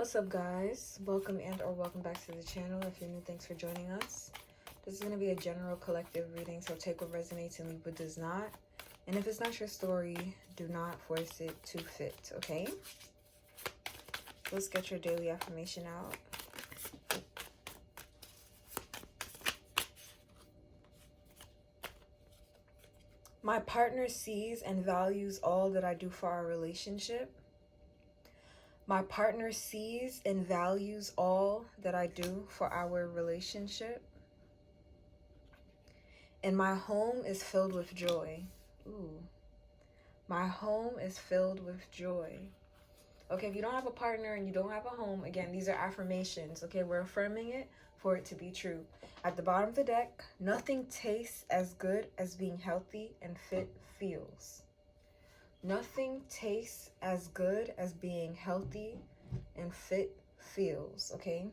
What's up, guys? Welcome or welcome back to the channel. If you're new, thanks for joining us. This is going to be a general collective reading, so take what resonates and leave what does not. And if it's not your story, do not force it to fit, okay? Let's get your daily affirmation out. My partner sees and values all that I do for our relationship. My partner sees and values all that I do for our relationship. And my home is filled with joy. Ooh. My home is filled with joy. Okay, if you don't have a partner and you don't have a home, again, these are affirmations. Okay, we're affirming it for it to be true. At the bottom of the deck, nothing tastes as good as being healthy and fit feels. Nothing tastes as good as being healthy and fit feels, okay?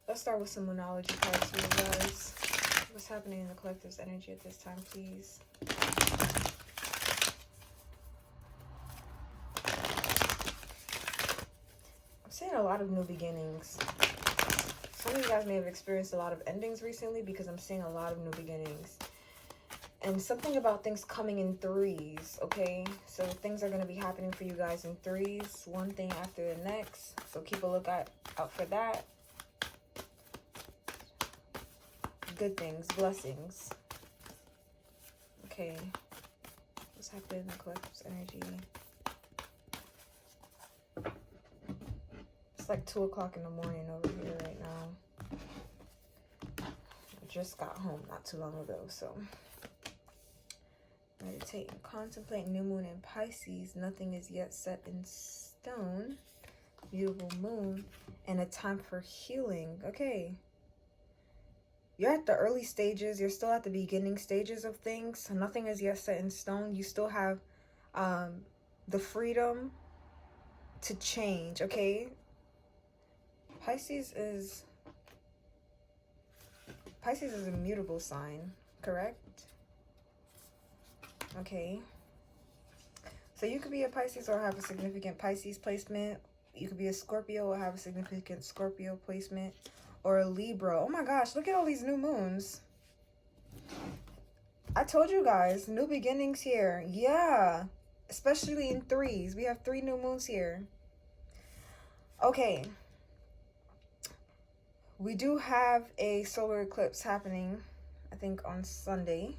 Let's start with some Moonology cards for you guys. What's happening in the collective's energy at this time, please? I'm seeing a lot of new beginnings. Some of you guys may have experienced a lot of endings recently because I'm seeing a lot of new beginnings. And something about things coming in threes, okay? So things are going to be happening for you guys in threes, one thing after the next. So keep a lookout out for that. Good things, blessings. Okay. What's happening in the collective's energy? It's like 2 o'clock in the morning over here right now. I just got home not too long ago, so... Meditate and contemplate. New moon in Pisces. Nothing is yet set in stone. Beautiful moon. And a time for healing. Okay. You're at the early stages. You're still at the beginning stages of things. So nothing is yet set in stone. You still have the freedom to change. Okay. Pisces is a mutable sign. Correct? Okay, so you could be a Pisces or have a significant Pisces placement. You could be a Scorpio or have a significant Scorpio placement, or a Libra. Oh my gosh, look at all these new moons. I told you guys, new beginnings here. Yeah, especially in threes. We have 3 new moons here. Okay, we do have a solar eclipse happening, I think on Sunday.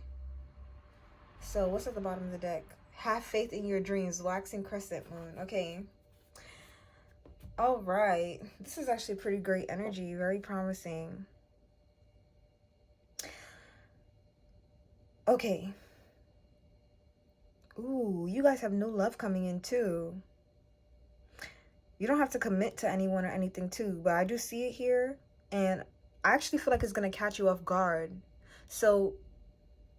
So what's at the bottom of the deck? Have faith in your dreams. Waxing crescent moon. Okay. All right. This is actually pretty great energy. Very promising. Okay. Ooh, you guys have new love coming in too. You don't have to commit to anyone or anything too, but I do see it here. And I actually feel like it's going to catch you off guard. So...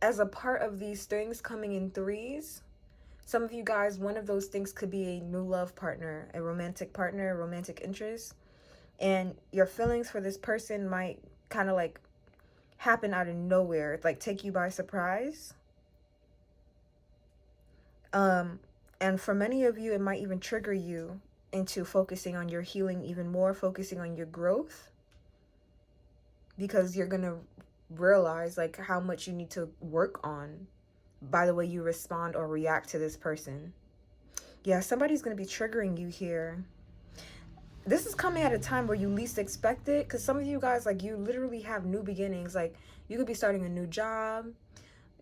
as a part of these things coming in threes, some of you guys, one of those things could be a new love partner, a romantic partner, a romantic interest. And your feelings for this person might kind of like happen out of nowhere, like take you by surprise. And for many of you, it might even trigger you into focusing on your healing even more, focusing on your growth. Because you're going to realize like how much you need to work on by the way you respond or react to this person. Yeah, somebody's going to be triggering you here. This is coming at a time where you least expect it, because some of you guys, like, you literally have new beginnings. Like, you could be starting a new job.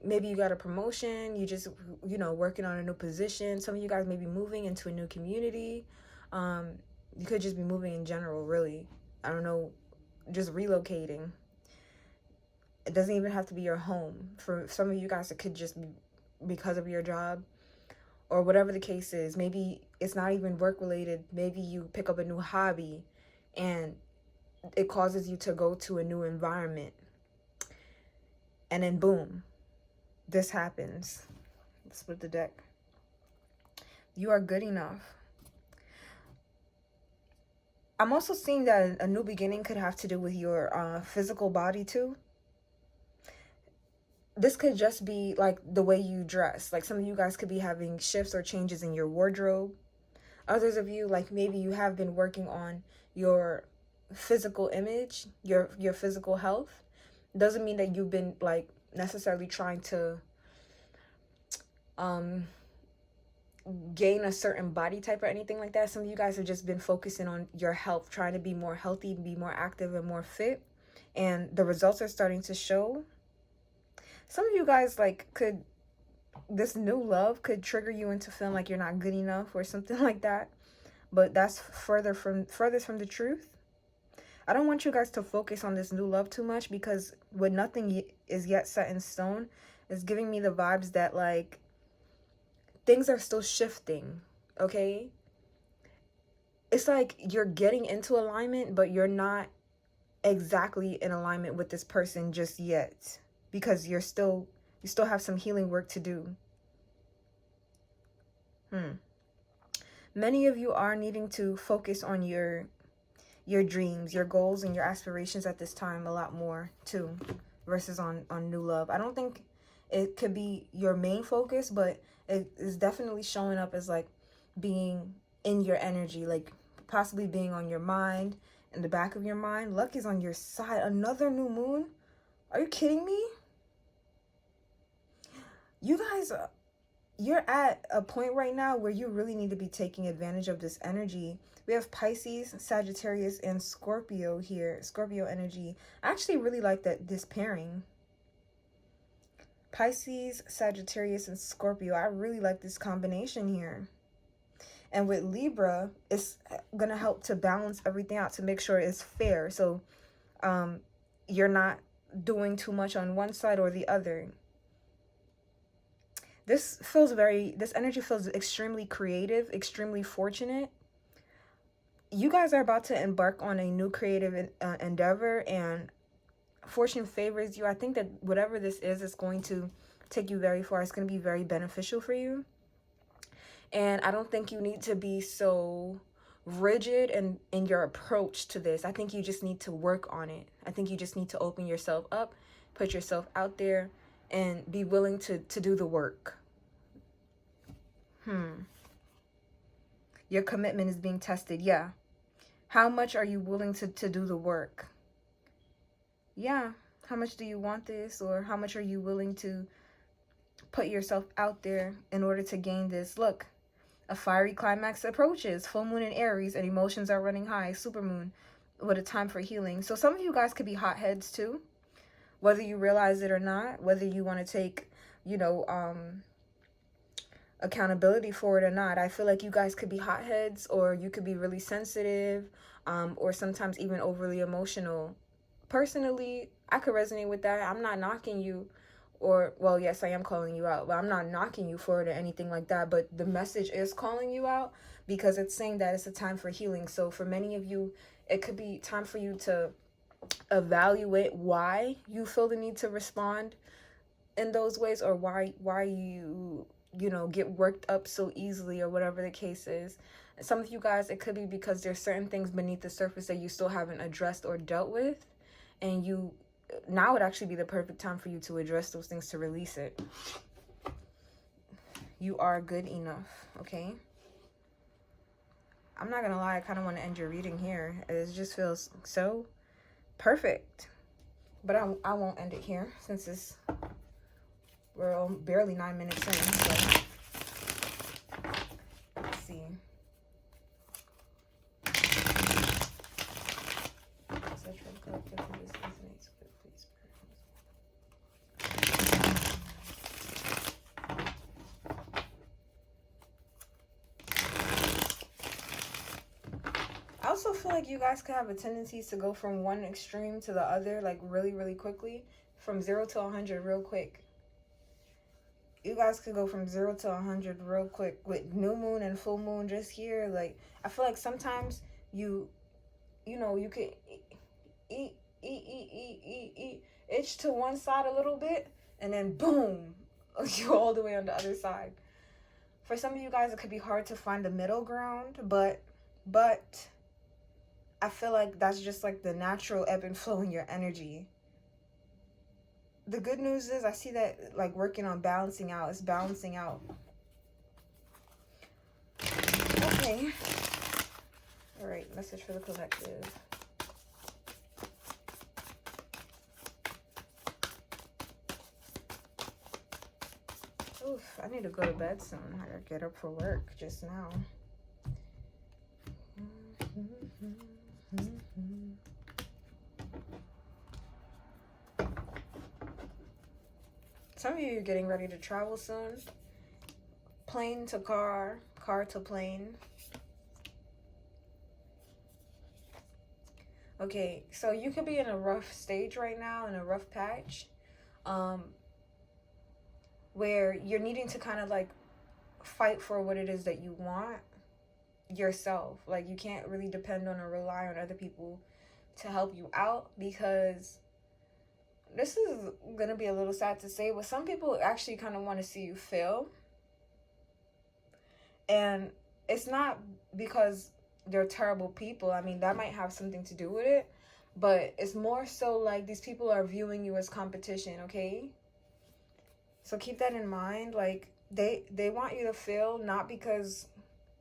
Maybe you got a promotion. You just, you know, working on a new position. Some of you guys may be moving into a new community. You could just be moving in general, really. I don't know, just relocating. It doesn't even have to be your home. For some of you guys, it could just be because of your job or whatever the case is. Maybe it's not even work related. Maybe you pick up a new hobby and it causes you to go to a new environment. And then boom, this happens. Let's split the deck. You are good enough. I'm also seeing that a new beginning could have to do with your physical body too. This could just be like the way you dress. Like some of you guys could be having shifts or changes in your wardrobe. Others of you, like maybe you have been working on your physical image, your physical health. Doesn't mean that you've been like necessarily trying to um gain a certain body type or anything like that. Some of you guys have just been focusing on your health, trying to be more healthy, be more active and more fit, and the results are starting to show. Some of you guys like could, this new love could trigger you into feeling like you're not good enough or something like that, but that's furthest from the truth. I don't want you guys to focus on this new love too much, because when nothing is yet set in stone, it's giving me the vibes that like things are still shifting, okay? It's like you're getting into alignment, but you're not exactly in alignment with this person just yet, because you still have some healing work to do. Many of you are needing to focus on your dreams, your goals, and your aspirations at this time a lot more too, versus on new love. I don't think it could be your main focus, but it is definitely showing up as like being in your energy, like possibly being on your mind, in the back of your mind. Luck is on your side. Another new moon? Are you kidding me? You guys, you're at a point right now where you really need to be taking advantage of this energy. We have Pisces, Sagittarius, and Scorpio here. Scorpio energy. I actually really like this pairing. Pisces, Sagittarius, and Scorpio. I really like this combination here. And with Libra, it's going to help to balance everything out, to make sure it's fair. So you're not doing too much on one side or the other. This energy feels extremely creative, extremely fortunate. You guys are about to embark on a new creative endeavor, and fortune favors you. I think that whatever this is going to take you very far. It's going to be very beneficial for you. And I don't think you need to be so rigid in your approach to this. I think you just need to work on it. I think you just need to open yourself up, put yourself out there, and be willing to do the work. Your commitment is being tested. Yeah. How much are you willing to do the work? Yeah. How much do you want this? Or how much are you willing to put yourself out there in order to gain this? Look, a fiery climax approaches. Full moon in Aries and emotions are running high. Supermoon with a time for healing. So some of you guys could be hotheads too, whether you realize it or not, whether you want to take, accountability for it or not. I feel like you guys could be hotheads, or you could be really sensitive, or sometimes even overly emotional. Personally, I could resonate with that. I'm not knocking you, or, well, yes, I am calling you out, but I'm not knocking you for it or anything like that. But the message is calling you out, because it's saying that it's a time for healing. So for many of you, it could be time for you to evaluate why you feel the need to respond in those ways, or why you get worked up so easily, or whatever the case is. Some of you guys, it could be because there's certain things beneath the surface that you still haven't addressed or dealt with, and now would actually be the perfect time for you to address those things, to release it. You are good enough, okay? I'm not gonna lie, I kind of want to end your reading here. It just feels so perfect, but I won't end it here, since we're barely 9 minutes in. So let's see. I also feel like you guys could have a tendency to go from one extreme to the other, like really, really quickly. From 0 to 100 real quick. You guys could go from 0 to 100 real quick with new moon and full moon just here. Like, I feel like sometimes you could itch to one side a little bit, and then boom, you're all the way on the other side. For some of you guys, it could be hard to find the middle ground, but I feel like that's just like the natural ebb and flow in your energy. The good news is I see that like working on balancing out. It's balancing out. Okay, Okay. All right, message for the collective. Oof, I need to go to bed soon. I gotta get up for work just now. Some of you are getting ready to travel soon. Plane to car, car to plane. Okay, so you could be in a rough stage right now, in a rough patch, where you're needing to kind of like fight for what it is that you want yourself. Like, you can't really depend on or rely on other people to help you out, because this is gonna be a little sad to say, but some people actually kind of want to see you fail. And it's not because they're terrible people. I mean, that might have something to do with it, but it's more so like these people are viewing you as competition, okay? So keep that in mind. Like, they want you to fail, not because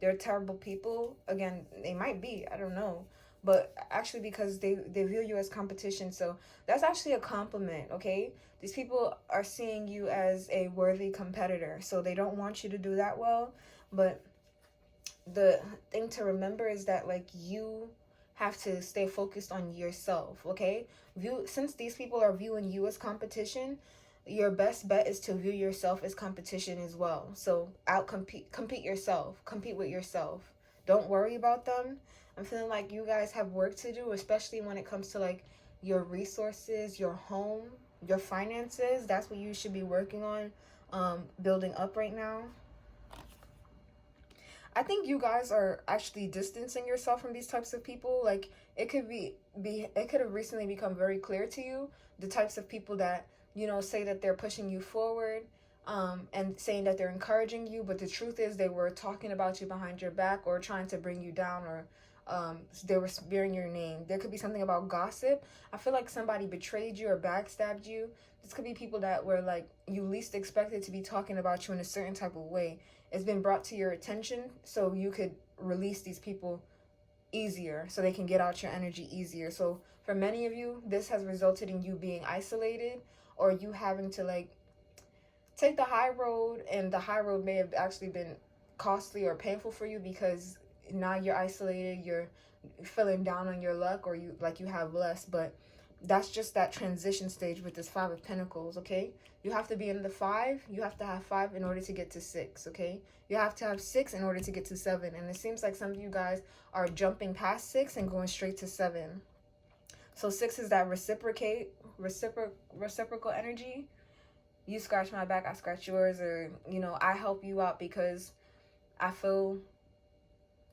they're terrible people. Again, they might be, I don't know, but actually because they view you as competition. So that's actually a compliment, okay? These people are seeing you as a worthy competitor, so they don't want you to do that well. But the thing to remember is that, like, you have to stay focused on yourself, okay? Since these people are viewing you as competition, your best bet is to view yourself as competition as well. So compete yourself, compete with yourself. Don't worry about them. I'm feeling like you guys have work to do, especially when it comes to like your resources, your home, your finances. That's what you should be working on, building up right now. I think you guys are actually distancing yourself from these types of people. Like, it could have recently become very clear to you the types of people that, you know, say that they're pushing you forward, and saying that they're encouraging you, but the truth is they were talking about you behind your back, or trying to bring you down, or they were smearing your name. There could be something about gossip. I feel like somebody betrayed you or backstabbed you. This could be people that were like, you least expected to be talking about you in a certain type of way. It's been brought to your attention so you could release these people easier, so they can get out your energy easier. So for many of you, this has resulted in you being isolated, or you having to like take the high road, and the high road may have actually been costly or painful for you, because now you're isolated, you're feeling down on your luck, or you have less. But that's just that transition stage with this 5 of Pentacles, okay? You have to be in the 5. You have to have 5 in order to get to 6, okay? You have to have 6 in order to get to 7. And it seems like some of you guys are jumping past 6 and going straight to 7. So 6 is that reciprocal energy. You scratch my back, I scratch yours, or, you know, I help you out because I feel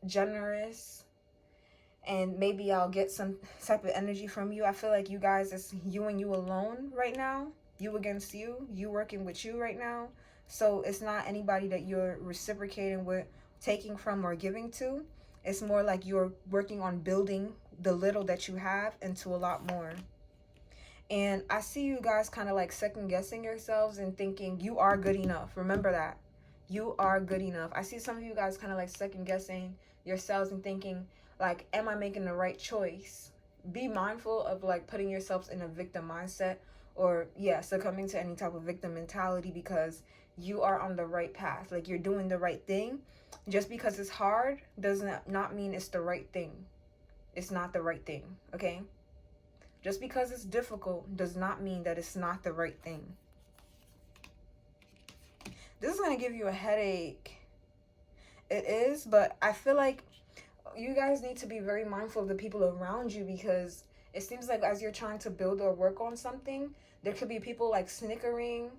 generous, and maybe I'll get some type of energy from you. I feel like you guys, it's you and you alone right now. You against you working with you right now. So it's not anybody that you're reciprocating with, taking from, or giving to. It's more like you're working on building the little that you have into a lot more. And I see you guys kind of like second guessing yourselves and thinking you are good enough. Remember that. You are good enough. I see some of you guys kind of like second guessing yourselves and thinking, like, am I making the right choice? Be mindful of like putting yourselves in a victim mindset, or succumbing to any type of victim mentality, because you are on the right path. Like, you're doing the right thing. Just because it's hard does not mean it's the right thing. It's not the right thing, okay? Just because it's difficult does not mean that it's not the right thing. This is going to give you a headache. It is, but I feel like you guys need to be very mindful of the people around you, because it seems like as you're trying to build or work on something, there could be people like snickering,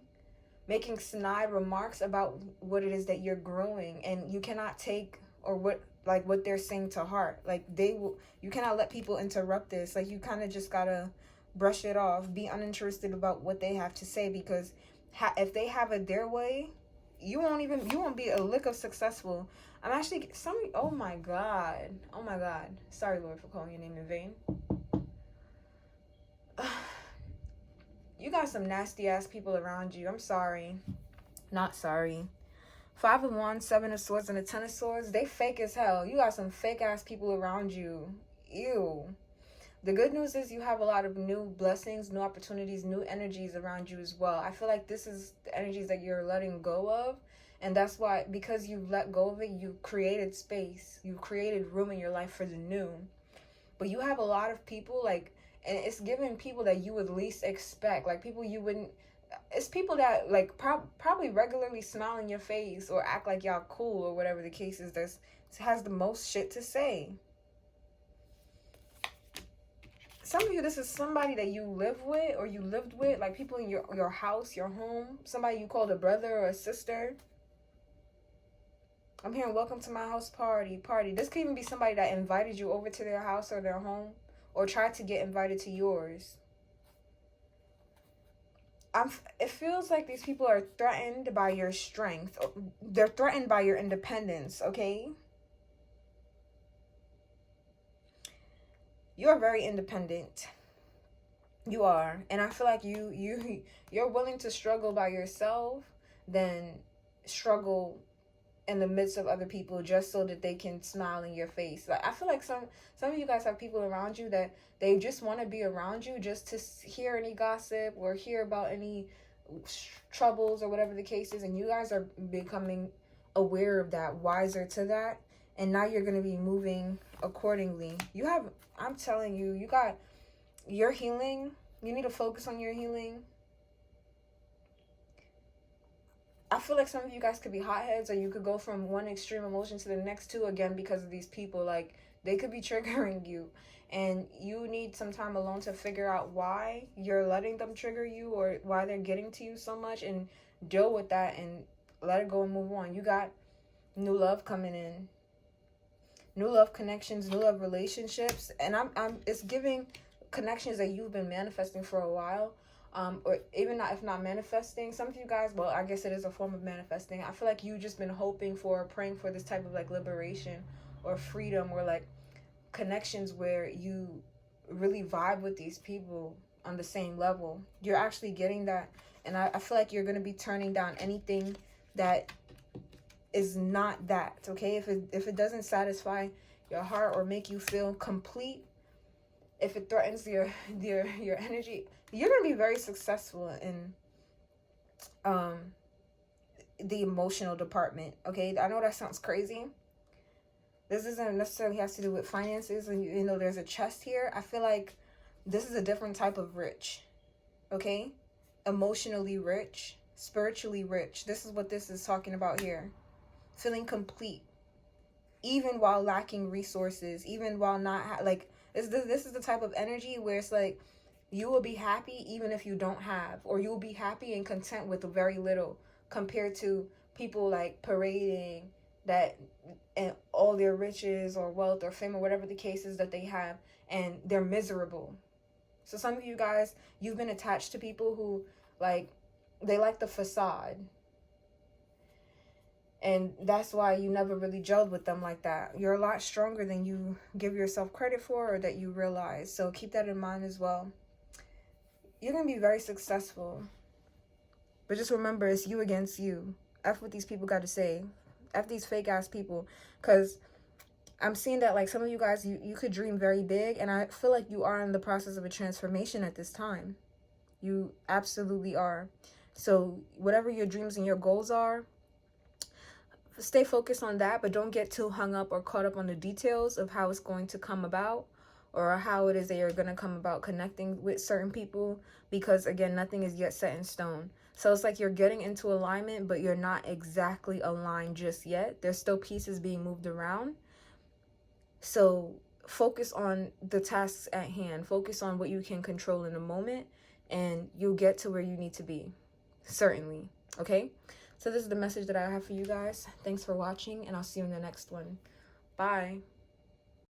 making snide remarks about what it is that you're growing, and you cannot take or what they're saying to heart. Like, you cannot let people interrupt this. Like, you kind of just gotta brush it off, be uninterested about what they have to say, because if they have it their way, you won't be a lick of successful. I'm actually oh my god, sorry Lord for calling your name in vain. You got some nasty ass people around you. I'm sorry, not sorry Five of Wands, Seven of Swords, and the Ten of Swords, they fake as hell. You got some fake ass people around you. Ew. The good news is you have a lot of new blessings, new opportunities, new energies around you as well. I feel like this is the energies that you're letting go of. And that's why, because you've let go of it, you created space. You created room in your life for the new. But you have a lot of people, like, and it's giving people that you would least expect. Like, people you wouldn't, it's people that, like, probably regularly smile in your face or act like y'all cool or whatever the case is, that has the most shit to say. Some of you, this is somebody that you live with or you lived with, like people in your house, your home, somebody you called a brother or a sister. I'm hearing welcome to my house party. This could even be somebody that invited you over to their house or their home or tried to get invited to yours. It feels like these people are threatened by your strength. They're threatened by your independence, okay? You're very independent. You are. And I feel like you're willing to struggle by yourself than struggle in the midst of other people just so that they can smile in your face. Like, I feel like some of you guys have people around you that they just want to be around you just to hear any gossip or hear about any troubles or whatever the case is, and you guys are becoming aware of that, wiser to that, and now you're going to be moving accordingly. I'm telling you, you got your healing. You need to focus on your healing. I feel like some of you guys could be hotheads, or you could go from one extreme emotion to the next too, again, because of these people. Like, they could be triggering you, and you need some time alone to figure out why you're letting them trigger you or why they're getting to you so much, and deal with that and let it go and move on. You got new love coming in. New love connections, new love relationships, and it's giving connections that you've been manifesting for a while, or even not, if not manifesting. Some of you guys, well, I guess it is a form of manifesting. I feel like you've just been hoping for, praying for this type of like liberation or freedom, or like connections where you really vibe with these people on the same level. You're actually getting that, and I feel like you're going to be turning down anything that is not that, okay? If it doesn't satisfy your heart or make you feel complete, if it threatens your energy, you're gonna be very successful in the emotional department, okay? I know that sounds crazy. This isn't necessarily has to do with finances, and you know there's a chest here. I feel like this is a different type of rich, okay? Emotionally rich, spiritually rich. This is what this is talking about here. Feeling complete, even while lacking resources, even while not this is the type of energy where it's like you will be happy even if you don't have, or you'll be happy and content with very little, compared to people like parading that and all their riches or wealth or fame or whatever the case is that they have, and they're miserable. So some of you guys, you've been attached to people who they like the facade. And that's why you never really gelled with them like that. You're a lot stronger than you give yourself credit for, or that you realize. So keep that in mind as well. You're going to be very successful. But just remember, it's you against you. F what these people got to say. F these fake ass people. Because I'm seeing that like some of you guys, you could dream very big. And I feel like you are in the process of a transformation at this time. You absolutely are. So whatever your dreams and your goals are, stay focused on that, but don't get too hung up or caught up on the details of how it's going to come about, or how it is that you're going to come about connecting with certain people, because again, nothing is yet set in stone. So it's like you're getting into alignment, but you're not exactly aligned just yet. There's still pieces being moved around. So focus on the tasks at hand. Focus on what you can control in the moment, and you'll get to where you need to be. Certainly. Okay? So this is the message that I have for you guys. Thanks for watching, and I'll see you in the next one. Bye.